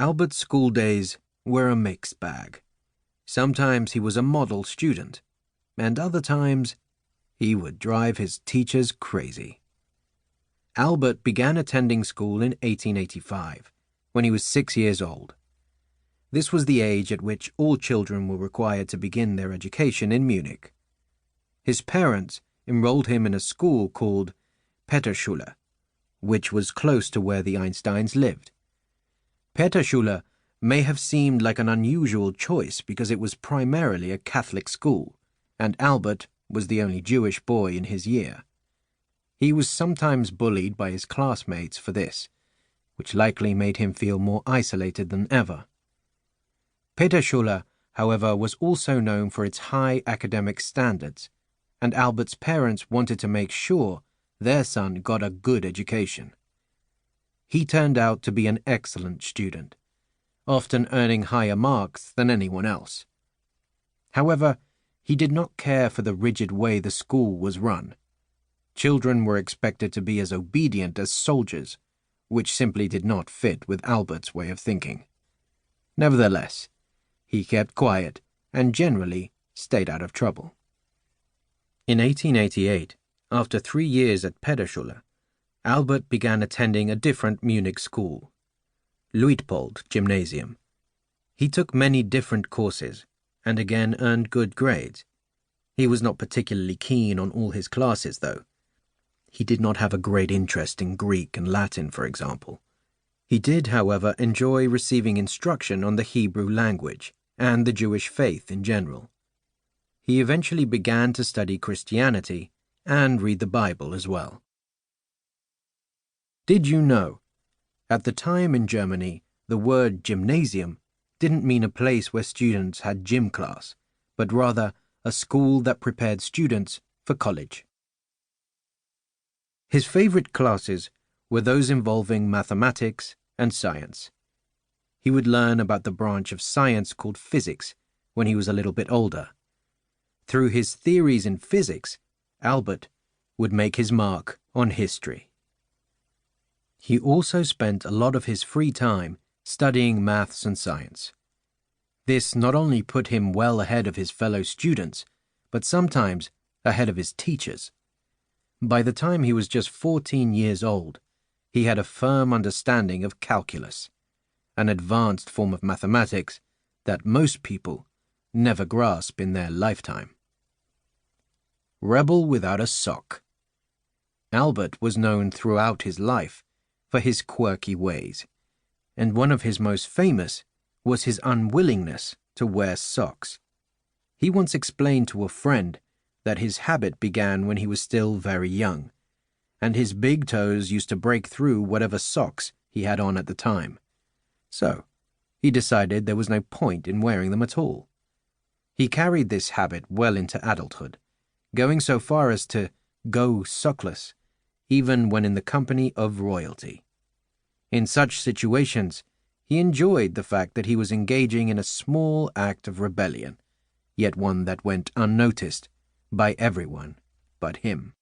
Albert's school days were a mixed bag. Sometimes he was a model student, and other times he would drive his teachers crazy. Albert began attending school in 1885, when he was 6 years old. This was the age at which all children were required to begin their education in Munich. His parents enrolled him in a school called Peterschule, which was close to where the Einsteins lived. Peterschule may have seemed like an unusual choice because it was primarily a Catholic school, and Albert was the only Jewish boy in his year. He was sometimes bullied by his classmates for this, which likely made him feel more isolated than ever. Peterschule, however, was also known for its high academic standards, and Albert's parents wanted to make sure their son got a good education. He turned out to be an excellent student, often earning higher marks than anyone else. However, he did not care for the rigid way the school was run. Children were expected to be as obedient as soldiers, which simply did not fit with Albert's way of thinking. Nevertheless, he kept quiet and generally stayed out of trouble. In 1888, after 3 years at Peterschule, Albert began attending a different Munich school, Luitpold Gymnasium. He took many different courses and again earned good grades. He was not particularly keen on all his classes, though. He did not have a great interest in Greek and Latin, for example. He did, however, enjoy receiving instruction on the Hebrew language and the Jewish faith in general. He eventually began to study Christianity and read the Bible as well. Did you know? At the time in Germany, the word gymnasium didn't mean a place where students had gym class, but rather a school that prepared students for college. His favorite classes were those involving mathematics and science. He would learn about the branch of science called physics when he was a little bit older. Through his theories in physics, Albert would make his mark on history. He also spent a lot of his free time studying maths and science. This not only put him well ahead of his fellow students, but sometimes ahead of his teachers. By the time he was just 14 years old, he had a firm understanding of calculus, an advanced form of mathematics that most people never grasp in their lifetime. Rebel without a sock. Albert was known throughout his life for his quirky ways, and one of his most famous was his unwillingness to wear socks. He once explained to a friend that his habit began when he was still very young, and his big toes used to break through whatever socks he had on at the time. So, he decided there was no point in wearing them at all. He carried this habit well into adulthood, going so far as to go sockless, even when in the company of royalty. In such situations, he enjoyed the fact that he was engaging in a small act of rebellion, yet one that went unnoticed by everyone but him.